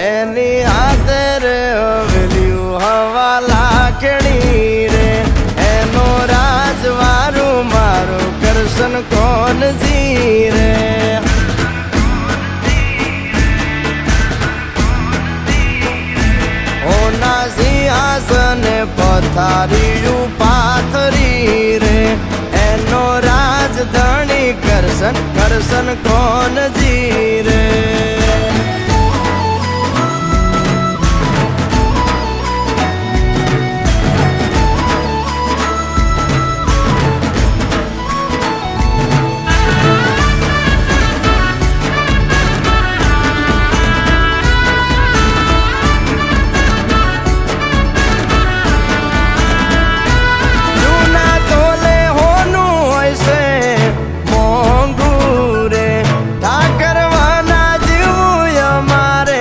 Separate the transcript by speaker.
Speaker 1: એની હાથે રે હવેલ્યું હવા લાખણી રે એનો રાજવારું મારું કરશન કોણ જી રે ઓના સિંહાસને પથારીયું પાથરી રે એનો રાજધણી કરશન કરશન કોણ જી